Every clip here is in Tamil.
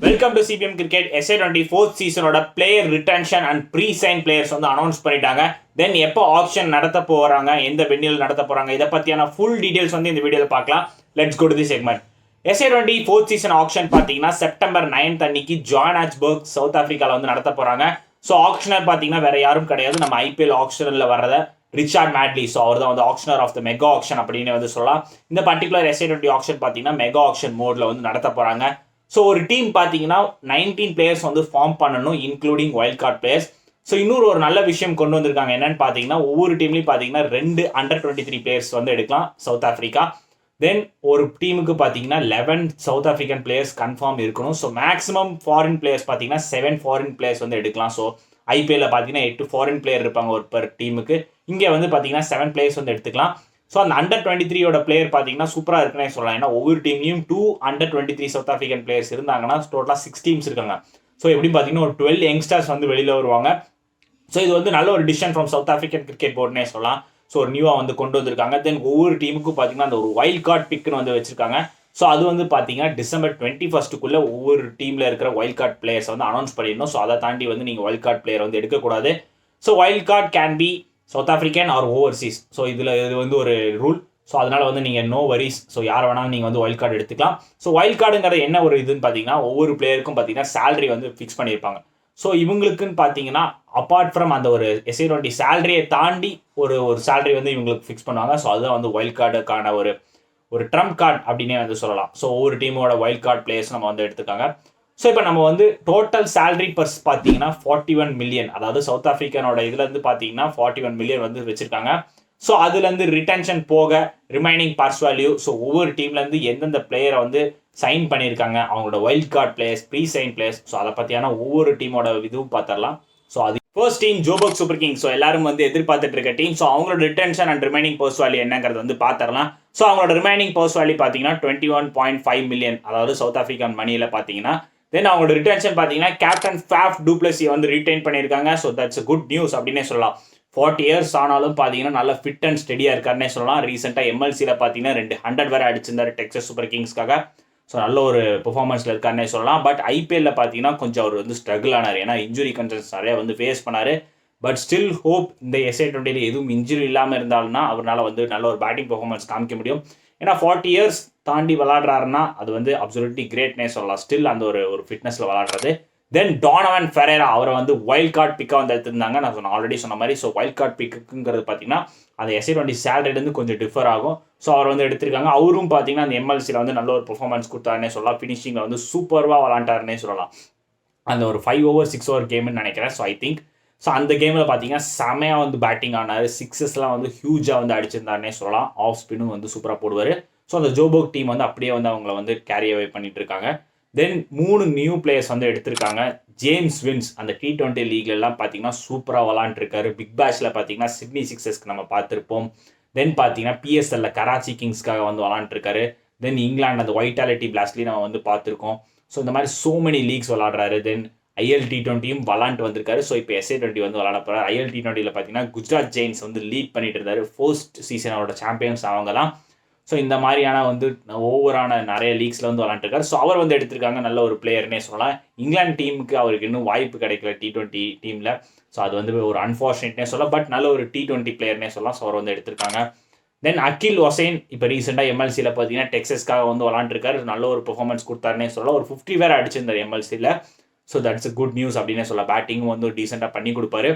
Welcome to CPM cricket. SA24 4th சீசனோட player retention and pre sign players வந்து அனௌன்ஸ் பண்ணிட்டாங்க. தென் எப்போ ஆக்ஷன் நடத்த போகிறாங்க, எந்த வென்யூல நடத்த போகிறாங்க, இதை பற்றியான ஃபுல் டீடைல்ஸ் வந்து இந்த வீடியோவில் பார்க்கலாம். Let's go to the segment. SA24 4th season action பார்த்தீங்கன்னா செப்டம்பர் 9th அன்னைக்கு ஜோஹானஸ்பர்க் சவுத் ஆஃப்ரிக்காவில் வந்து நடத்த போகிறாங்க. ஸோ ஆக்ஷனர் பார்த்தீங்கன்னா வேற யாரும் கிடையாது, நம்ம ஐபிஎல் ஆக்ஷனில் வர்றத ரிச்சார்ட் மேட்லி. ஸோ அவர் தான் வந்து auctioneer of the mega action அப்படின்னு வந்து சொல்லலாம். இந்த பர்டிகுலர் SA20 ஆக்ஷன் பார்த்தீங்கன்னா மெகா ஆக்ஷன் மோடில் வந்து நடத்த போகிறாங்க. ஸோ ஒரு டீம் பார்த்தீங்கன்னா 19 பிளேயர்ஸ் வந்து ஃபார்ம் பண்ணணும், including wild card players. So இன்னொரு ஒரு நல்ல விஷயம் கொண்டு வந்திருக்காங்க. என்னன்னு பார்த்தீங்கன்னா ஒவ்வொரு டீம்லையும் பார்த்தீங்கன்னா 2 under-23 பிளேயர்ஸ் வந்து எடுக்கலாம் சவுத் ஆஃப்ரிக்கா. தென் ஒரு டீமுக்கு பார்த்தீங்கன்னா 11 சவுத் ஆஃப்ரிக்கன் பிளேயர்ஸ் கன்ஃபார்ம் இருக்கணும். ஸோ மேக்ஸிமம் ஃபாரின் பிளேயர்ஸ் பார்த்தீங்கன்னா 7 ஃபாரின் பிளேயர்ஸ் வந்து எடுக்கலாம். ஸோ ஐபிஎல்ல பார்த்தீங்கன்னா 8 ஃபாரின் பிளேயர் இருப்பாங்க ஒரு பர் டீமுக்கு. இங்கே வந்து பார்த்தீங்கன்னா 7 பிளேயர்ஸ் வந்து எடுத்துக்கலாம். ஸோ அந்த under-23 பிளேயர் பார்த்தீங்கன்னா சூப்பராக இருக்குன்னே சொல்லலாம். ஏன்னா ஒவ்வொரு டீம்லையும் 2 under-23 சவுத் ஆஃப்ரிக்கன் பிளேயர்ஸ் இருந்தாங்கன்னா டோட்டலாக 6 டீம்ஸ் இருக்காங்க. ஸோ எப்படின்னு பார்த்தீங்கன்னா ஒரு 12 யங்ஸ்டர்ஸ் வந்து வெளியில் வருவாங்க. ஸோ இது வந்து நல்ல ஒரு decision from South African cricket போர்டுனே சொல்லலாம். ஸோ ஒரு நியூவாக வந்து கொண்டு வந்திருக்காங்க. தென் ஒவ்வொரு டீமுக்கும் பார்த்தீங்கன்னா அந்த ஒரு வைல்ட் கார்டு பிக்னு வந்து வச்சிருக்காங்க. ஸோ அது வந்து பார்த்தீங்கன்னா டிசம்பர் 21 ஒவ்வொரு டீமில் இருக்கிற வைல்ட் கார்டு பிளேயர்ஸ் வந்து அனௌன்ஸ் பண்ணிடணும். ஸோ அதை தாண்டி வந்து நீங்கள் வைல்ட் கார்டு பிளேயர் வந்து எடுக்கக்கூடாது. So wild card can be South African or overseas. So இது வந்து ஒரு ரூல். ஸோ அதனால் வந்து நீங்கள் நோ வரிஸ். ஸோ யார் வேணாலும் நீங்கள் வந்து வைல்ட் கார்டு எடுத்துக்கலாம். ஸோ வைல்ட் கார்டுங்கிறது என்ன ஒரு இதுன்னு பார்த்தீங்கன்னா ஒவ்வொரு பிளேயருக்கும் பார்த்தீங்கன்னா சேலரி வந்து ஃபிக்ஸ் பண்ணியிருப்பாங்க. ஸோ இவங்களுக்குன்னு பார்த்தீங்கன்னா அப்பார்ட் ஃப்ரம் அந்த ஒரு SA20 சேலரியை தாண்டி ஒரு சேலரி வந்து இவங்களுக்கு ஃபிக்ஸ் பண்ணுவாங்க. ஸோ அதுதான் வந்து வைல்ட் கார்டுக்கான ஒரு ட்ரம்ப் கார்டு அப்படின்னே வந்து சொல்லலாம். ஸோ ஒவ்வொரு டீமோட வைல்ட் கார்டு பிளேயர்ஸ் நம்ம வந்து எடுத்துக்காங்க. ஸோ இப்போ நம்ம வந்து டோட்டல் சேலரி பர்ஸ் பார்த்தீங்கன்னா 41 மில்லியன், அதாவது சவுத் ஆஃப்ரிக்கனோட இதுலேருந்து பார்த்தீங்கன்னா 41 மில்லியன் வந்து வச்சுருக்காங்க. ஸோ அதுலேருந்து ரிட்டன்ஷன் போக ரிமைனிங் பர்ஸ் வேல்யூ, ஸோ ஒவ்வொரு டீம்லேருந்து எந்தெந்த பிளேயரை வந்து சைன் பண்ணியிருக்காங்க, அவங்களோட wild card players, pre sign players, so அதை பற்றியான ஒவ்வொரு டீமோட இதுவும் பார்த்துடலாம். ஸோ அது first team Joburg super kings. So எல்லாரும் வந்து எதிர்பார்த்துட்டு இருக்க டீம். ஸோ அவங்களோட retention and remaining purse value என்னங்கிறது வந்து பார்த்துடலாம். ஸோ அவங்களோட ரிமைனிங் பர்ஸ் வேல்யூ பார்த்தீங்கன்னா 21.5 மில்லியன், அதாவது சவுத் ஆஃப்ரிக்கன் மணியில் பார்த்தீங்கன்னா. தென் அவங்களோட ரிட்டன்ஷன் பார்த்தீங்கன்னா கேப்டன் ஃபேஃப் டு பிளஸி வந்து ரிட்டைன் பண்ணியிருக்காங்க. ஸோ தட்ஸ் குட் நியூஸ் அப்படின்னே சொல்லலாம். 40 இயர்ஸ் ஆனாலும் பார்த்தீங்கன்னா நல்ல ஃபிட் அண்ட் ஸ்டெடியாக இருக்காருன்னே சொல்லலாம். ரீசெண்டாக எம்எல்சியில் பார்த்தீங்கன்னா 200 வேறு அடிச்சிருந்தாரு டெக்ஸஸ் சூப்பர் கிங்ஸ்க்காக. ஸோ நல்ல ஒரு பெர்ஃபார்மன்ஸில் இருக்காருன்னே சொல்லலாம். பட் ஐபிஎல்ல பார்த்தீங்கன்னா கொஞ்சம் அவர் வந்து ஸ்ட்ரகிள் ஆனார். ஏன்னா இன்ஜுரி கன்சர்ன்ஸ் நிறைய வந்து ஃபேஸ் பண்ணார். பட் ஸ்டில் ஹோப் இந்த SA20 எதுவும் இன்ஜுரி இல்லாமல் இருந்தாலும்னா அவரால் வந்து நல்ல ஒரு பேட்டிங் பெர்ஃபார்மன்ஸ் காமிக்க முடியும். ஏன்னா 40 இயர்ஸ் தாண்டி விளாடுறாருன்னா அது வந்து அப்சல்யூட்லி கிரேட்னே சொல்லலாம். ஸ்டில் அந்த ஒரு ஃபிட்னஸில் விளாடுறது. தென் டோனவன் ஃபெரேரா, அவரை வந்து வைல்ட் கார்டு பிக்காக வந்து எடுத்திருந்தாங்க. நான் ஆல்ரெடி சொன்ன மாதிரி. ஸோ வைல்ட் கார்டு பிக்குங்கிறது பார்த்தீங்கன்னா அந்த SA20 சேலரிலேருந்து கொஞ்சம் டிஃபர் ஆகும். ஸோ அவர் வந்து எடுத்திருக்காங்க. அவரும் பார்த்தீங்கன்னா அந்த எம்எல்சியில் வந்து நல்ல ஒரு பெர்ஃபார்மன்ஸ் கொடுத்தாருன்னே சொல்லலாம். ஃபினிஷிங்கில் வந்து சூப்பராக விளாண்டாருன்னே சொல்லலாம். அந்த ஒரு 5 over 6 over கேம்னு நினைக்கிறேன். ஸோ ஐ திங்க் ஸோ அந்த கேமில் பார்த்தீங்கன்னா செமையாக வந்து பேட்டிங் ஆனார். சிக்ஸஸ்லாம் வந்து ஹியூஜாக வந்து அடிச்சிருந்தாருன்னே சொல்லலாம். ஆஃப் ஸ்பின்னும் வந்து சூப்பராக போடுவார். ஸோ அந்த ஜோபர்க் டீம் வந்து அப்படியே வந்து அவங்கள வந்து கேரி அவே பண்ணிட்டு இருக்காங்க. தென் 3 நியூ பிளேயர்ஸ் வந்து எடுத்திருக்காங்க. ஜேம்ஸ் வின்ஸ் அந்த T20 லீக்லாம் பார்த்தீங்கன்னா சூப்பராக விளாண்டுருக்காரு. பிக் பேஷில் பார்த்தீங்கன்னா சிட்னி சிக்ஸர்ஸ்க்கு நம்ம பார்த்துருப்போம். தென் பார்த்தீங்கன்னா PSLல கராச்சி கிங்ஸ்க்காக வந்து விளாண்டுருக்காரு. தென் இங்கிலாந்து அந்த வைட்டாலிட்டி பிளாஸ்ட்லேயும் நம்ம வந்து பார்த்துருக்கோம். ஸோ இந்த மாதிரி சோ மெனி லீக்ஸ் விளாடுறாரு. தென் IL T20யும் விளாண்டு வந்திருக்காரு. ஸோ இப்போ SA20 வந்து விளாட போகிறார். IL T20ல பார்த்தீங்கன்னா குஜராத் ஜெயின்ஸ் வந்து லீட் பண்ணிட்டு இருந்தார். ஃபர்ஸ்ட் சீசனோட சாம்பியன்ஸ் அவங்க தான். ஸோ இந்த மாதிரியான வந்து ஓவரான நிறைய லீக்ஸில் வந்து விளாண்டுருக்காரு. ஸோ அவர் வந்து எடுத்திருக்காங்க. நல்ல ஒரு பிளேயர்னே சொல்லலாம். இங்கிலாந்து டீமுக்கு அவருக்கு இன்னும் வாய்ப்பு கிடைக்கல T20 டீமில். ஸோ அது வந்து ஒரு அன்ஃபார்ச்சுனேட்னே சொல்லலாம். பட் நல்ல ஒரு T20 பிளேயர்னே சொல்லலாம். ஸோ அவர் வந்து எடுத்திருக்காங்க. தென் அகில் ஹொசைன் இப்போ ரீசெண்டாக எம்எல்சியில் பார்த்தீங்கன்னா டெக்ஸஸ்க்காக வந்து விளாண்டுருக்காரு. நல்ல ஒரு பெர்ஃபார்மன்ஸ் கொடுத்தாருன்னே சொல்லலாம். ஒரு 50 வேறு அடிச்சிருந்தார் எம்எல்சியில். So that's a good news அப்படின்னே சொல்லலாம். பேட்டிங்கும் வந்து டீசெண்டாக பண்ணி கொடுப்பாரு.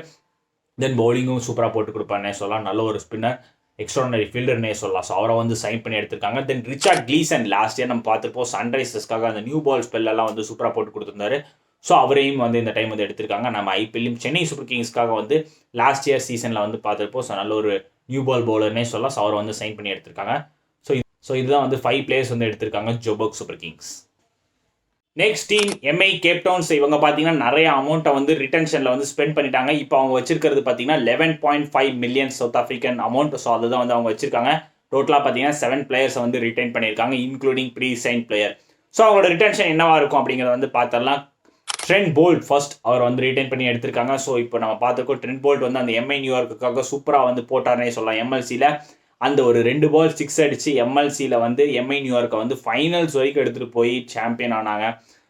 தென் பவுலிங்கும் சூப்பராக போட்டு கொடுப்பாருன்னே சொல்லலாம். நல்ல ஒரு ஸ்பின்னர், எக்ஸ்ட்ரானரி ஃபீல்டர்னே சொல்லலாம். ஸோ அவரை வந்து சைன் பண்ணி எடுத்திருக்காங்க. தென் ரிச்சார்ட் கிளீசன் லாஸ்ட் இயர் நம்ம பார்த்துருப்போம் சன்ரைசர்ஸ்க்காக அந்த நியூ பால் ஸ்பெல்லாம் வந்து சூப்பராக போட்டு கொடுத்துருந்தாரு. ஸோ அவரையும் வந்து இந்த டைம் வந்து எடுத்திருக்காங்க. நம்ம ஐபிஎல்லையும் சென்னை சூப்பர் கிங்ஸ்க்காக வந்து லாஸ்ட் இயர் சீசனில் வந்து பார்த்துருப்போம். ஸோ நல்ல ஒரு நியூ பால் பவுலர்னே சொல்லலாம். ஸோ அவரை வந்து சைன் பண்ணி எடுத்திருக்காங்க. ஸோ இதுதான் வந்து 5 பிளேயர்ஸ் வந்து எடுத்திருக்காங்க Joburg super kings. Next team MI Cape Towns. இவங்க பார்த்தீங்கன்னா நிறைய அமௌண்ட்டை வந்து ரிட்டன்ஷனில் வந்து ஸ்பெண்ட் பண்ணிட்டாங்க. இப்போ அவங்க வச்சிருக்கிறது பார்த்தீங்கன்னா 11.5 million South African amount. So அதுதான் வந்து அவங்க வச்சிருக்காங்க. டோட்டலாக பார்த்தீங்கன்னா 7 பிளேயர்ஸை வந்து ரிட்டைன் பண்ணியிருக்காங்க, including pre sign player. So அவங்களோட ரிட்டன்ஷன் என்னவா இருக்கும் அப்படிங்கிறத வந்து பார்த்துடலாம். ட்ரெண்ட் போல்ட் ஃபர்ஸ்ட் அவர் வந்து ரிட்டைன் பண்ணி எடுத்திருக்காங்க. ஸோ இப்போ நம்ம பார்த்துருக்கோம் ட்ரெண்ட் போல்ட் வந்து அந்த MI நியூயார்க்குக்காக சூப்பராக வந்து போட்டார்னே சொல்லலாம். எம்எல்சியில் அந்த ஒரு 2 பால் 6 அடித்து எம்எல்சியில் வந்து MI நியூயார்க்கை வந்து ஃபைனல்ஸ் வரைக்கும் எடுத்துகிட்டு போய் சாம்பியன் ஆனாங்க.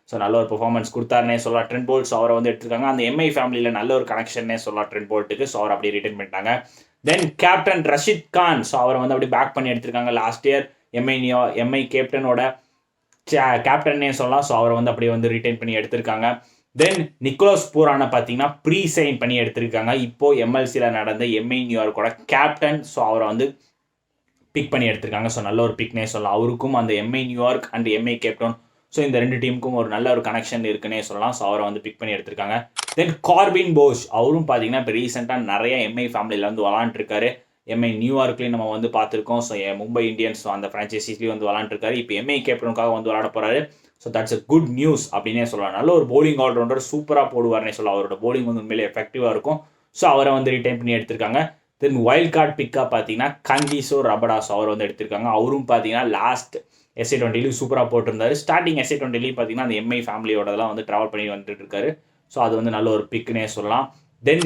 ஸோ நல்ல ஒரு பெர்ஃபார்மன்ஸ் கொடுத்தாருனே சொல்லலாம் ட்ரெண்ட் போல்ட். ஸோ அவரை வந்து எடுத்திருக்காங்க. அந்த எம்ஐ ஃபேமிலியில் நல்ல ஒரு கனெக்ஷன்னே சொல்லலாம் ட்ரெண்ட் போல்ட்டுக்கு. ஸோ அவர் அப்படியே ரிட்டைன் பண்ணிட்டாங்க. தென் கேப்டன் ரஷித் கான். ஸோ அவரை வந்து அப்படியே பேக் பண்ணி எடுத்திருக்காங்க. லாஸ்ட் இயர் எம்ஐ கேப்டனோட கேப்டன்னே சொல்லலாம். ஸோ அவரை வந்து அப்படியே வந்து ரிட்டைன் பண்ணி எடுத்திருக்காங்க. தென் நிக்கோலஸ் பூரானை பார்த்தீங்கன்னா ப்ரீ சைன் பண்ணி எடுத்திருக்காங்க. இப்போ எம்எல்சியில் நடந்த எம்ஐ நியூயார்க்கோட கேப்டன். ஸோ அவரை வந்து பிக் பண்ணி எடுத்திருக்காங்க. ஸோ நல்ல ஒரு பிக்னே சொல்லலாம். அவருக்கும் அந்த Mi New York and Mi captain, so இந்த ரெண்டு டீமுக்கும் ஒரு நல்ல ஒரு கனெக்ஷன் இருக்குன்னே சொல்லலாம். ஸோ அவரை வந்து பிக் பண்ணி எடுத்திருக்காங்க. தென் கார்பின் போஷ். அவரும் பார்த்தீங்கன்னா இப்போ ரீசெண்டாக நிறைய எம்ஐ ஃபேமிலியில் வந்து விளாண்டுருக்காரு. எம்ஐ நியூயார்க்லேயும் நம்ம வந்து பார்த்துருக்கோம். ஸோ மும்பை இந்தியன்ஸ் அந்த ஃப்ரான்ச்சைசிஸ்லேயும் வந்து விளாண்டுருக்காரு. இப்போ எம்ஐ கேப்டனுக்காக வந்து விளாட போகிறாரு. So that's a good news அப்படின்னே சொல்லலாம். நல்ல ஒரு போலிங் ஆல்ரவுண்டர், சூப்பராக போடுவார்னே சொல்லலாம். அவரோட போலிங் வந்து உண்மையிலே எஃபெக்டிவாக இருக்கும். ஸோ அவரை வந்து ரிட்டைன் பண்ணி எடுத்திருக்காங்க. தென் வைல்ட் கார்டு பிக்காக பார்த்தீங்கன்னா கங்கிசோ ரபடாஸ் அவர் வந்து எடுத்திருக்காங்க. அவரும் பார்த்தீங்கன்னா லாஸ்ட் SA20 சூப்பராக போட்டிருந்தாரு. ஸ்டார்டிங் SA20 பார்த்தீங்கன்னா அந்த எம்ஐ ஃபேமிலியோடலாம் வந்து ட்ராவல் பண்ணி வந்துட்டு இருக்காரு. ஸோ அது வந்து நல்ல ஒரு பிக்னே சொல்லலாம். தென்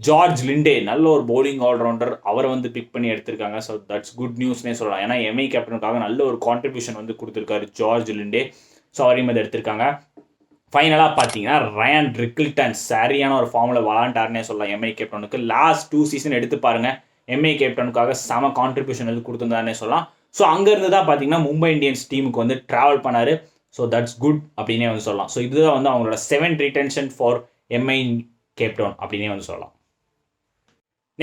ஜார்ஜ் லிண்டே நல்ல ஒரு போலிங் ஆல்ரவுண்டர், அவரை வந்து பிக் பண்ணி எடுத்திருக்காங்க. ஸோ தட்ஸ் குட் நியூஸ்னே சொல்லலாம். ஏன்னா எம்ஐ கேப்டனுக்காக நல்ல ஒரு கான்ட்ரிபியூஷன் வந்து கொடுத்துருக்காரு ஜார்ஜ் லிண்டே. ஸோ அவரையும் வந்து எடுத்திருக்காங்க. ஃபைனலாக பார்த்தீங்கன்னா ரயான் ரிக்கில்டன் சரியான ஒரு ஃபார்மில் விளாண்டாருன்னே சொல்லலாம் எம்ஐ கேப்டனுக்கு. லாஸ்ட் 2 சீசன் எடுத்து பாருங்க, எம்ஐ கேப்டனுக்காக செம கான்ட்ரிபியூஷன் வந்து கொடுத்துருந்தாருன்னே சொல்லலாம். ஸோ அங்கேருந்து தான் பார்த்தீங்கன்னா மும்பை இந்தியன்ஸ் டீமுக்கு வந்து ட்ராவல் பண்ணார். ஸோ தட்ஸ் குட் அப்படின்னே வந்து சொல்லலாம். ஸோ இதுதான் வந்து அவங்களோட 7th retention for Mi captain அப்படின்னே வந்து சொல்லலாம்.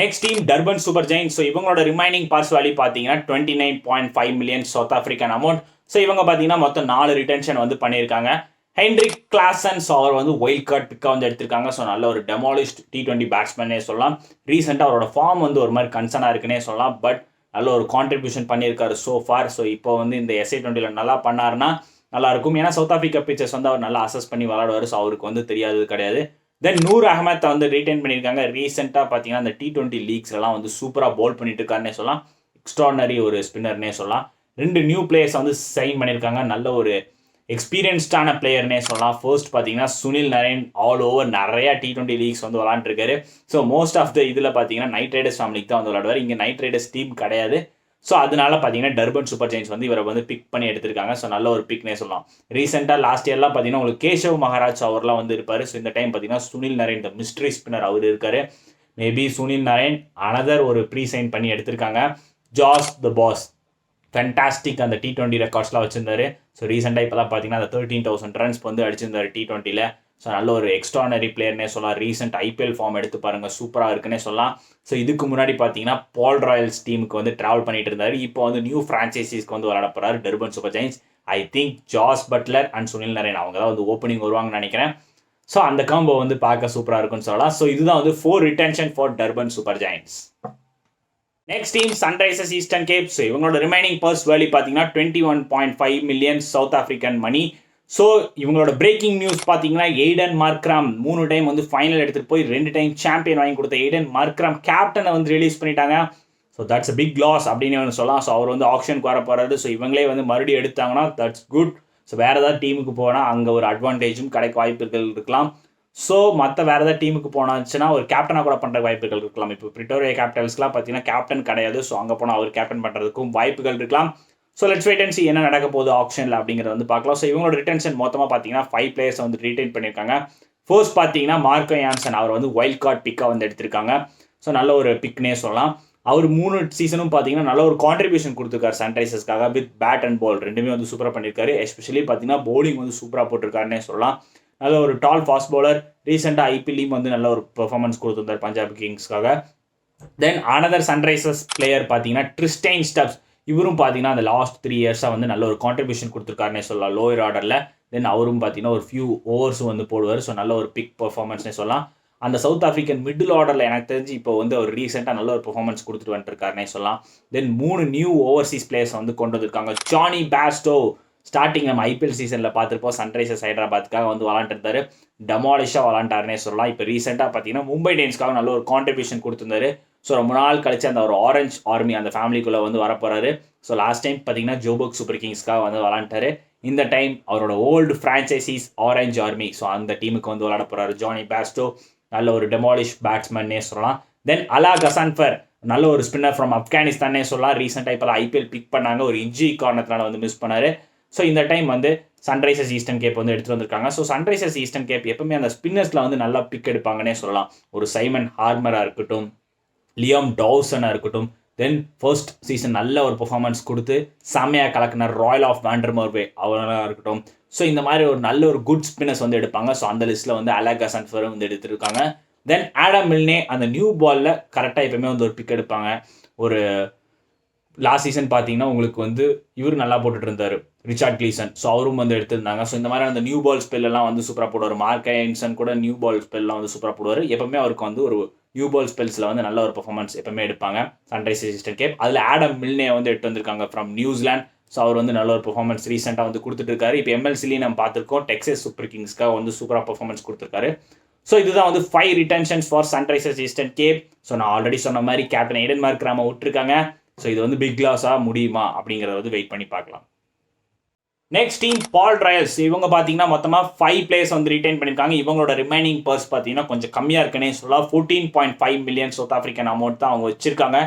Next team Durban super giants. So இவங்களோட ரிமைனிங் பார்ஸ் வேல்யூ பார்த்தீங்கன்னா 29.5 million South African amount. So இவங்க பார்த்தீங்கன்னா மொத்தம் 4 ரிட்டென்ஷன் வந்து பண்ணியிருக்காங்க. ஹென்ரிக் கிளாசன்ஸ் அவர் வந்து வைல்ட் கார்டு பிக்காக வந்து எடுத்திருக்காங்க. ஸோ நல்ல ஒரு டெமாலிஸ்ட் T20 பேட்ஸ்மேனே சொல்லலாம். ரீசெண்டாக அவரோட ஃபார்ம் வந்து ஒரு மாதிரி கன்சர்னாக இருக்குன்னே சொல்லலாம். பட் நல்ல ஒரு கான்ட்ரிபியூஷன் பண்ணியிருக்காரு ஸோ ஃபார். ஸோ இப்போ வந்து இந்த SA20 நல்லா பண்ணாருன்னா நல்லாயிருக்கும். ஏன்னா சவுத் ஆஃப்ரிக்கா பிச்சர்ஸ் வந்து அவர் நல்லா அசஸ் பண்ணி விளாடுவார். ஸோ அவருக்கு வந்து தெரியாதது கிடையாது. தென் நூர் அகமத்தை வந்து ரீட்டைன் பண்ணியிருக்காங்க. ரீசெண்டாக பார்த்தீங்கன்னா அந்த T20 லீக்ஸ்லாம் வந்து சூப்பராக போல் பண்ணிட்டு இருக்காருன்னே சொல்லலாம். எக்ஸ்ட்ராடனரி ஒரு ஸ்பின்னர்னே சொல்லலாம். 2 நியூ பிளேயர்ஸ் வந்து சைன் பண்ணியிருக்காங்க. நல்ல ஒரு எக்ஸ்பீரியன்ஸ்டான பிளேயர்னே சொல்லலாம். ஃபர்ஸ்ட் பார்த்தீங்கன்னா சுனில் நரேன் ஆல் ஓவர் நிறையா T20 லீக்ஸ் வந்து விளாண்டுருக்காரு. ஸோ மோஸ்ட் ஆஃப் த இதில் பார்த்தீங்கன்னா நைட் ரைடர்ஸ் ஃபேமிலிக்கு தான் வந்து விளாடுவார். இங்கே நைட் ரைடர்ஸ் டீம் கிடையாது. ஸோ அதனால பார்த்தீங்கன்னா டர்பன் சூப்பர் ஜெயின்ஸ் வந்து இவரை வந்து பிக் பண்ணி எடுத்திருக்காங்க. ஸோ நல்ல ஒரு பிக்னே சொல்லலாம். ரீசெண்டாக லாஸ்ட் இயர்லாம் பார்த்தீங்கன்னா உங்களுக்கு கேஷவ் மகாராஜ் அவர்லாம் வந்து இருப்பார். ஸோ இந்த டைம் பார்த்தீங்கன்னா சுனில் நரேன் இந்த மிஸ்ட்ரி ஸ்பின்னர் அவர் இருக்காரு. மேபி சுனில் நரேன் அனதர் ஒரு ப்ரீ சைன் பண்ணி எடுத்திருக்காங்க. ஜாஸ் த பாஸ் ஃபேண்டாஸ்டிக் அந்த T20 ரெக்கார்ட்ஸ்லாம் வச்சிருந்தாரு. ஸோ ரீசெண்டாக இப்போ தான் பார்த்தீங்கன்னா அந்த 13,000 ரன்ஸ் வந்து அடிச்சிருந்தாரு T20. ஸோ நல்ல ஒரு எக்ஸ்ட்ரானரி பிளேயர்னே சொல்லலாம். ரீசெண்ட் IPL ஃபார்ம் எடுத்து பாருங்கள், சூப்பராக இருக்குன்னே சொல்லலாம். ஸோ இதுக்கு முன்னாடி பார்த்தீங்கன்னா பால் ராயல்ஸ் டீமுக்கு வந்து ட்ராவல் பண்ணிட்டு இருந்தார். இப்போ வந்து நியூ ஃப்ரான்ச்சைசிஸ்க்கு வந்து விளாட போகிறாரு Durban super giants. I think Jos Buttler and Sunil Narine அவங்க தான் வந்து ஓப்பனிங் வருவாங்கன்னு நினைக்கிறேன். ஸோ அந்த காம்போ வந்து பார்க்க சூப்பராக இருக்குன்னு சொல்லலாம். ஸோ இதுதான் வந்து 4 retention for Durban super giants. Next team Sunrisers Eastern Cape. So இவங்களோட ரிமைனிங் பர்ஸ் வேல்யூ பார்த்தீங்கன்னா 21.5 million South African money. So இவங்களோட பிரேக்கிங் நியூஸ் பார்த்தீங்கன்னா எய்டன் மார்க்ராம் 3 டைம் வந்து ஃபைனல் எடுத்துகிட்டு போய் 2 டைம் சாம்பியன் வாங்கி கொடுத்த எய்டன் மார்க்ராம் கேப்டனை வந்து ரிலீஸ் பண்ணிட்டாங்க. So that's a big loss அப்படின்னு வந்து சொல்லலாம். ஸோ அவர் வந்து ஆப்ஷனுக்கு வர போகிறாரு. ஸோ இவங்களே வந்து மறுபடியும் எடுத்தாங்கன்னா தட்ஸ் குட். ஸோ வேறு ஏதாவது டீமுக்கு போனால் அங்கே ஒரு அட்வான்டேஜும் கிடைக்க வாய்ப்புகள் இருக்கலாம். ஸோ மற்ற வேறு ஏதாவது டீமுக்கு போனாச்சுன்னா ஒரு கேப்டனாக கூட பண்ணுற வாய்ப்புகள் இருக்கலாம். இப்போ பிரிட்டோரியா கேபிட்டல்ஸ்லாம் பார்த்தீங்கன்னா கேப்டன் கிடையாது. ஸோ அங்கே போனால் அவர் கேப்டன் பண்ணுறதுக்கும் வாய்ப்புகள் இருக்கலாம். So let's wait and see என்ன நடக்க போகுது ஆப்ஷனில் அப்படிங்கிறத வந்து பார்க்கலாம். ஸோ இவங்களோட ரிட்டென்ஷன் மொத்தமாக பார்த்தீங்கன்னா 5 பிளேயர்ஸ் வந்து ரீட்டைன் பண்ணியிருக்காங்க. ஃபர்ஸ்ட் பார்த்தீங்கன்னா மார்க்கோ யான்சன் அவர் வந்து வைல்ட் கார்டு பிக்காக வந்து எடுத்திருக்காங்க. ஸோ நல்ல ஒரு பிக்னே சொல்லலாம். அவர் 3 சீசனும் பார்த்தீங்கன்னா நல்ல ஒரு கான்ட்ரிபியூஷன் கொடுத்துருக்காரு சன்ரைசர்ஸ்க்காக. வித் பேட் அண்ட் பால் ரெண்டுமே வந்து சூப்பராக பண்ணியிருக்காரு. எஸ்பெஷலி பார்த்தீங்கன்னா பவுலிங் வந்து சூப்பராக போட்டிருக்காருன்னே சொல்லலாம். நல்ல ஒரு டால் ஃபாஸ்ட் பவுலர். ரீசெண்டாக IPLலையும் வந்து நல்ல ஒரு பெர்ஃபார்மன்ஸ் கொடுத்துருந்தார் பஞ்சாப் கிங்ஸ்க்காக. தென் அனதர் சன்ரைசர்ஸ் பிளேயர் பார்த்தீங்கன்னா ட்ரிஸ்டைன் ஸ்டப்ஸ். இவரும் பார்த்தீங்கன்னா அந்த லாஸ்ட் 3 இயர்ஸாக வந்து நல்ல ஒரு கான்ட்ரிபியூஷன் கொடுத்துருக்காருன்னே சொல்லலாம் லோயர் ஆர்டரில். தென் அவரும் பார்த்தீங்கன்னா ஒரு ஃபியூ ஓவர்ஸும் வந்து போடுவார். ஸோ நல்ல ஒரு பிக் பெர்ஃபார்மன்ஸ்னே சொல்லலாம். அந்த சவுத் ஆஃப்ரிக்கன் மிடில் ஆர்டரில் எனக்கு தெரிஞ்சு இப்போ வந்து அவர் ரீசெண்டாக நல்ல ஒரு பெர்ஃபார்மன்ஸ் கொடுத்துட்டு வந்துருக்காருன்னே சொல்லலாம். தென் 3 நியூ ஓவர்சீஸ் பிளேயர்ஸ் வந்து கொண்டு வந்திருக்காங்க. ஜானி பேஸ்டோ ஸ்டார்டிங் நம்ம IPL சீசனில் பார்த்துருப்போம். சன்ரைசர்ஸ் ஹைதராபாத்துக்காக வந்து விளாண்டுருந்தாரு. டெமாலிஷாக விளாண்டாருன்னே சொல்லலாம். இப்போ ரீசெண்டாக பார்த்தீங்கன்னா மும்பை இந்தியன்ஸ்க்காக நல்ல ஒரு கான்ட்ரிபியூஷன் கொடுத்துருந்தாரு. ஸோ ரொம்ப நாள் கழிச்சு அந்த ஒரு ஆரஞ்ச் ஆர்மி அந்த ஃபேமிலிக்குள்ளே வந்து வரப்போறாரு. ஸோ லாஸ்ட் டைம் பார்த்தீங்கன்னா ஜோபர்க் சூப்பர் கிங்ஸ்க்காக வந்து விளாண்டாரு. இந்த டைம் அவரோட old franchises orange army, so அந்த டீமுக்கு வந்து விளாட போகிறாரு. ஜானி பேஸ்டோ நல்ல ஒரு டெமாலிஷ் பேட்ஸ்மேன்னே சொல்லலாம். தென் அலா கசான்ஃபர் நல்ல ஒரு ஸ்பின்னர் ஃப்ரம் ஆப்கானிஸ்தானே சொல்லலாம். ரீசெண்டாக இப்போ IPL பிக் பண்ணாங்க. ஒரு இன்ஜுரி காரணத்தினால வந்து மிஸ் பண்ணார். ஸோ இந்த டைம் வந்து சன்ரைசர்ஸ் ஈஸ்டர்ன் கேப் வந்து எடுத்துகிட்டு வந்திருக்காங்க. ஸோ சன்ரைசர்ஸ் ஈஸ்டர்ன் கேப் எப்பவுமே அந்த ஸ்பின்னர்ஸில் வந்து நல்லா பிக் எடுப்பாங்கன்னே சொல்லலாம். ஒரு சைமன் ஹார்மராக இருக்கட்டும், லியாம் டவுசனாக இருக்கட்டும், தென் ஃபர்ஸ்ட் சீசன் நல்ல ஒரு பெர்ஃபார்மன்ஸ் கொடுத்து செம்மையாக கலக்கினார் ராயல் ஆஃப் வாண்டர்மோர்வே அவராக இருக்கட்டும். ஸோ இந்த மாதிரி ஒரு நல்ல ஒரு குட் ஸ்பின்னர்ஸ் வந்து எடுப்பாங்க. ஸோ அந்த லிஸ்ட்டில் வந்து அலகா சன்ஃபரும் வந்து எடுத்துருக்காங்க. தென் ஆடம் மில்னே அந்த நியூ பாலில் கரெக்டாக எப்பவுமே வந்து ஒரு பிக் எடுப்பாங்க. ஒரு லாஸ்ட் சீசன் பார்த்தீங்கன்னா உங்களுக்கு வந்து இவர் நல்லா போட்டுட்டு இருந்தார், ரிச்சார்ட் கிளீசன். ஸோ அவரும் வந்து எடுத்திருந்தாங்க. ஸோ இந்த மாதிரி அந்த நியூ பால் ஸ்பெல்லாம் வந்து சூப்பராக போடுவார். மார்க் ஐன்சன் கூட நியூ பால் ஸ்பெல்லாம் வந்து சூப்பராக போடுவார். எப்பவுமே அவருக்கு வந்து ஒரு நியூ பால் ஸ்பெல்ஸில் வந்து நல்ல ஒரு பெர்ஃபார்மன்ஸ் எப்பவுமே எடுப்பாங்க சன்ரைசர்ஸ் ஈஸ்டர்ன் கேப். அதில் ஆடம் மில்னே வந்து எடுத்து வந்திருக்காங்க ஃப்ரம் நியூசிலாந்து. ஸோ அவர் வந்து நல்ல ஒரு பெர்ஃபார்மன்ஸ் ரீசெண்டாக வந்து கொடுத்துட்டு. இப்போ எம்எல்சிலையும் நம்ம பார்த்துருக்கோம், டெக்ஸஸ் சூப்பர் கிங்ஸ்க்காக வந்து சூப்பராக பெர்ஃபார்மன்ஸ் கொடுத்துருக்காரு. ஸோ இதுதான் வந்து 5 retentions for Sunrisers Eastern Cape. So நான் ஆல்ரெடி சொன்ன மாதிரி கேப்டன் எய்டன் மார்க்ராமை விட்டுருக்காங்க. ஸோ இது வந்து பிக் லாஸாக முடியுமா அப்படிங்கிறத வந்து வெயிட் பண்ணி பார்க்கலாம். நெக்ஸ்ட் டீம் பால் ராயல்ஸ். இவங்க பார்த்தீங்கன்னா மொத்தமாக 5 பிளேயர்ஸ் வந்து ரிட்டைன் பண்ணியிருக்காங்க. இவங்களோட ரிமைனிங் பர்ஸ் பார்த்தீங்கன்னா கொஞ்சம் கம்மியாக இருக்குன்னே சொல்லலாம். 14.5 மில்லியன் சவுத் ஆஃப்ரிக்கன் அமௌண்ட் தான் அவங்க வச்சிருக்காங்க.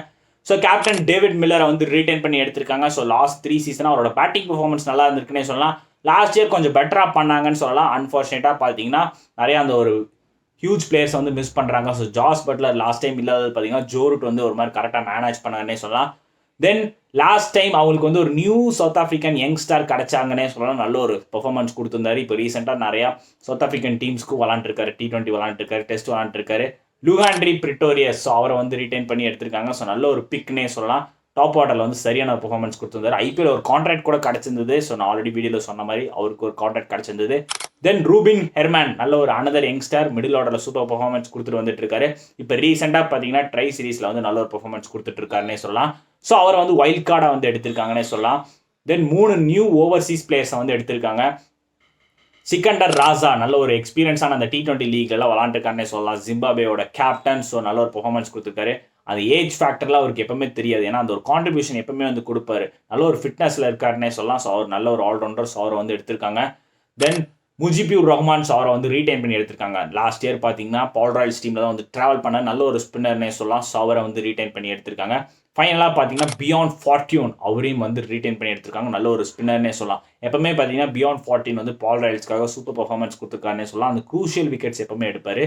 ஸோ கேப்டன் டேவிட் மில்லரை வந்து ரிட்டைன் பண்ணி எடுத்திருக்காங்க. ஸோ லாஸ்ட் 3 சீசனாக அவரோட பேட்டிங் பெர்ஃபார்மன்ஸ் நல்லா இருந்திருக்குன்னே சொல்லலாம். லாஸ்ட் இயர் கொஞ்சம் பெட்டராக பண்ணாங்கன்னு சொல்லலாம். அன்ஃபார்ச்சுனேட்டாக பார்த்தீங்கன்னா நிறையா அந்த ஒரு ஹியூஜ் பிளேயர்ஸ் வந்து மிஸ் பண்ணுறாங்க. So Jos Buttler last time இல்லாதது பார்த்தீங்கன்னா ஜோரூட் வந்து ஒரு மாதிரி கரெக்டாக மேனேஜ் பண்ணாங்கன்னே சொல்லலாம். தென் லாஸ்ட் டைம் அவங்களுக்கு வந்து ஒரு நியூ சவுத் ஆஃப்ரிக்கன் யங்ஸ்டார் கிடைச்சாங்கன்னே சொல்லலாம். நல்ல ஒரு பெர்ஃபார்மன்ஸ் கொடுத்துருந்தாரு. இப்போ ரீசெண்டாக நிறையா சவுத் ஆஃப்ரிக்கன் டீம்ஸ்க்கு விளாண்டுருக்காரு, T20 விளாண்டுருக்காரு, டெஸ்ட் விளாண்டுருக்காரு. லுகாண்ட்ரி பிரிட்டோரியஸ், ஸோ அவரை வந்து ரிட்டைன் பண்ணி எடுத்திருக்காங்க. ஸோ நல்ல ஒரு பிக்னே சொல்லலாம். டாப் ஆர்டரில் வந்து சரியான ஒரு பெர்ஃபார்மன்ஸ் கொடுத்துருந்தாரு. ஐபிஎல் ஒரு கான்ட்ராக்ட் கூட கிடச்சிருந்தது. ஸோ நான் ஆல்ரெடி வீடியோவில் சொன்ன மாதிரி அவருக்கு ஒரு கான்ட்ராக்ட் கிடச்சிருந்தது. தென் ரூபின் ஹெர்மேன், நல்ல ஒரு அனதர் யங்ஸ்டார், மிடில் ஆர்டரில் சூப்பர் பெர்ஃபார்மன்ஸ் கொடுத்துட்டு வந்துட்டு இருக்காரு. இப்போ ரீசெண்டாக பார்த்தீங்கன்னா ட்ரை சீரீஸில் வந்து நல்ல ஒரு பெர்ஃபார்மன்ஸ் கொடுத்துட்டு இருக்காருன்னே சொல்லலாம். ஸோ அவரை வந்து வைல்ட் கார்டாக வந்து எடுத்திருக்காங்கன்னே சொல்லலாம். தென் 3 நியூ ஓவர்சீஸ் பிளேயர்ஸை வந்து எடுத்திருக்காங்க. சிக்கண்டர் ராஜா, நல்ல ஒரு எக்ஸ்பீரியன்ஸான அந்த T20 லீக்லாம் விளாண்டுருக்காருன்னே சொல்லலாம். ஜிம்பாபேயோட கேப்டன். ஸோ நல்ல ஒரு பெர்ஃபார்மன்ஸ் கொடுத்துருக்காரு. அது ஏஜ் ஃபேக்டர்லாம் அவருக்கு எப்பவுமே தெரியாது, ஏன்னா அந்த ஒரு கான்ட்ரிபியூஷன் எப்பவுமே வந்து கொடுப்பாரு. நல்ல ஒரு ஃபிட்னஸில் இருக்காருன்னே சொல்லலாம். ஸோ அவர் நல்ல ஒரு ஆல்ரவுண்டர். ஸோ அவரை வந்து எடுத்திருக்காங்க. தென் முஜிபுர் ரஹ்மான், ஸோ அவரை வந்து ரீடைன் பண்ணி எடுத்திருக்காங்க. லாஸ்ட் இயர் பார்த்தீங்கன்னா பால் ராயல்ஸ் டீமில் தான் வந்து ட்ராவல் பண்ண நல்ல ஒரு ஸ்பின்னர்னே சொல்லலாம். ஸோ அவரை வந்து ரீடைன் பண்ணி எடுத்திருக்காங்க. ஃபைனலாக பார்த்தீங்கன்னா பியாண்ட் ஃபார்ட்யூன், அவரையும் வந்து ரீடைன் பண்ணி எடுத்திருக்காங்க. நல்ல ஒரு ஸ்பின்னர்னே சொல்லலாம். எப்பவுமே பார்த்தீங்கன்னா பியாண்ட் ஃபார்ட்யூன் வந்து பால் ராயல்ஸ்க்காக சூப்பர் பர்ஃபார்மன்ஸ் கொடுத்துருக்காருன்னே சொல்லலாம். அந்த க்ரூஷியல் விக்கெட்ஸ் எப்பவுமே எடுப்பார்.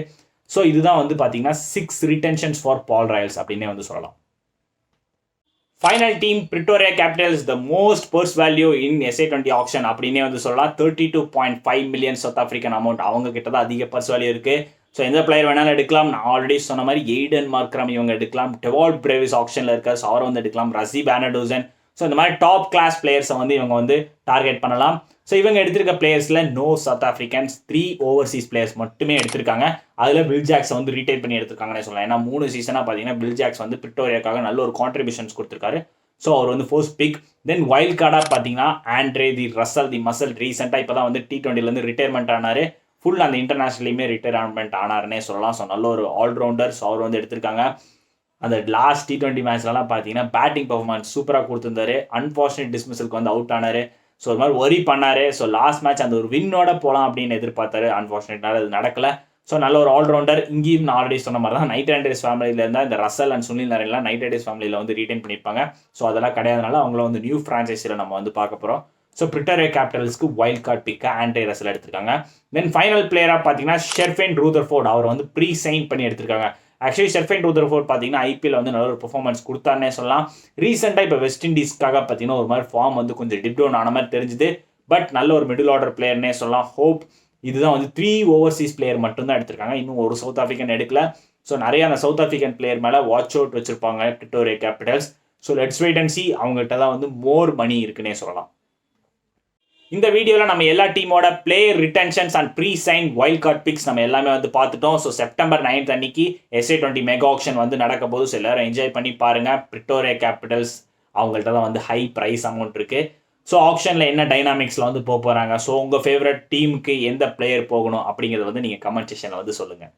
ஸோ இதுதான் வந்து பார்த்தீங்கன்னா 6 ரிட்டென்ஷன்ஸ் ஃபார் பால் ராயல்ஸ் அப்படின்னே வந்து சொல்லலாம். Final team Pretoria Capitals, the most purse value in SA20 action அப்படின்னே வந்து சொல்லலாம். 32.5 மில்லியன் சவுத் ஆஃப்ரிக்கன் அமௌண்ட் அவங்க கிட்ட தான் அதிக பர்ஸ் வேல்யூ இருக்குது. ஸோ எந்த பிளேயர் வேணாலும் எடுக்கலாம். நான் ஆல்ரெடி சொன்ன மாதிரி எய்டன் மார்க்ரம் இவங்க எடுக்கலாம். டெவால்ட் பிரேவிஸ் ஆப்ஷனில் இருக்கார், ஸோ அவரை வந்து எடுக்கலாம். ரசி பேனடோசன், ஸோ இந்த மாதிரி டாப் கிளாஸ் பிளேயர்ஸை வந்து இவங்க வந்து டார்கெட் பண்ணலாம். ஸோ இவங்க எடுத்திருக்க பிளேயர்ஸில் no South Africans, 3 overseas players மட்டுமே எடுத்திருக்காங்க. அதில் பில் ஜாக்ஸை வந்து ரீடைன் பண்ணி எடுத்திருக்காங்கன்னு சொல்லலாம். ஏன்னா 3 சீசனாக பார்த்தீங்கன்னா பில் ஜாக்ஸ் வந்து பிரிட்டோரியாக்காக நல்ல ஒரு கான்ட்ரிபியூஷன்ஸ் கொடுத்துருக்காரு. ஸோ அவர் வந்து ஃபர்ஸ்ட் பிக். தென் வைல்ட் கார்டாக பார்த்தீங்கன்னா ஆண்ட்ரே தி ரசல் தி மசல், ரீசெண்டாக இப்போ தான் வந்து T20லேருந்து ரிட்டையர்மெண்ட் ஆனார். ஃபுல் அந்த இன்டர்நேஷனலையுமே ரிட்டையர்மெண்ட் ஆனார்னே சொல்லலாம். ஸோ நல்ல ஒரு ஆல்ரவுண்டர். ஸோ அவர் வந்து எடுத்திருக்காங்க. அந்த லாஸ்ட் T20 மேட்ச்லலாம் பார்த்தீங்கன்னா பேட்டிங் பர்ஃபார்மன்ஸ் சூப்பராக கொடுத்துருந்தாரு. அன்ஃபார்ச்சுனேட் டிஸ்மிஸலுக்கு வந்து அவுட் ஆனார். ஸோ ஒரு மாதிரி ஒரி பண்ணார். ஸோ லாஸ்ட் மேட்ச் அந்த ஒரு வின்னோட போகலாம் அப்படின்னு எதிர்பார்த்தாரு. அன்ஃபார்ச்சுனேட்டாக அது நடக்கலை. ஸோ நல்ல ஒரு ஆல்ரவுண்டர். இங்கேயும் நான் ஆல்ரெடி சொன்ன மாதிரி தான் நைட் ரைடர்ஸ் ஃபேமிலியில் இருந்தால் இந்த ரசல் அண்ட் சுனில் நரேன்லாம் நைட் ரைடர்ஸ் ஃபேமிலியில் வந்து ரீடைன் பண்ணியிருப்பாங்க. ஸோ அதெல்லாம் கிடையாதுனால அவங்கள வந்து நியூ ஃப்ரான்ச்சைஸில் நம்ம வந்து பார்க்க போகிறோம். ஸோ பிரிட்டோரியா கேபிட்டல்ஸ்க்கு வைல்ட் கார்டு பிக்காக ஆண்ட்ரே ரசல் எடுத்திருக்காங்க. தென் ஃபைனல் பிளேயராக பார்த்தீங்கன்னா ஷெர்ஃபேன் ரூதர்ஃபோர்ட், அவர் வந்து ப்ரீ சைன் பண்ணி எடுத்திருக்காங்க. ஆக்சுவலி ஷெர்ஃபேன் ரூதர்ஃபோர்ட் பார்த்தீங்கன்னா ஐபிஎல் வந்து நல்ல ஒரு பெர்ஃபார்மன்ஸ் கொடுத்தாருன்னே சொல்லலாம். ரீசெண்டாக இப்போ வெஸ்ட் இண்டீஸ்க்காக பார்த்தீங்கன்னா ஒரு மாதிரி ஃபார்ம் வந்து கொஞ்சம் டிப் டவுன் ஆன மாதிரி தெரிஞ்சுது. பட் நல்ல ஒரு மிடில் ஆர்டர் பிளேயர்னே சொல்லலாம். ஹோப் இதுதான் வந்து 3 ஓவர்சீஸ் பிளேயர் மட்டும்தான் எடுத்திருக்காங்க. இன்னும் ஒரு சவுத் ஆஃப்ரிக்கன் எடுக்கல. ஸோ நிறைய அந்த சவுத் ஆஃப்ரிக்கன் பிளேயர் மேலே வாட்ச் அவுட் வச்சிருப்பாங்க Pretoria Capitals. So let's wait and see, அவங்ககிட்ட தான் வந்து மோர் மணி இருக்குன்னே சொல்லலாம். இந்த வீடியோவில் நம்ம எல்லா டீமோட player retentions and pre sign wild card picks நம்ம எல்லாமே வந்து பார்த்துட்டோம். ஸோ செப்டம்பர் 9 அன்னைக்கு SA20 மெகா ஆக்ஷன் வந்து நடக்க போது. ஸோ எல்லாரும் என்ஜாய் பண்ணி பாருங்கள். பிரிட்டோரியா கேபிட்டல்ஸ் அவங்கள்ட்ட தான் வந்து ஹை ப்ரைஸ் அமௌண்ட் இருக்குது. ஸோ ஆப்ஷனில் என்ன டைனாமிக்ஸில் வந்து போகிறாங்க. ஸோ உங்கள் ஃபேவரட் டீமுக்கு எந்த பிளேயர் போகணும் அப்படிங்கிறத வந்து நீங்கள் கமெண்ட் செக்ஷனில் வந்து சொல்லுங்கள்.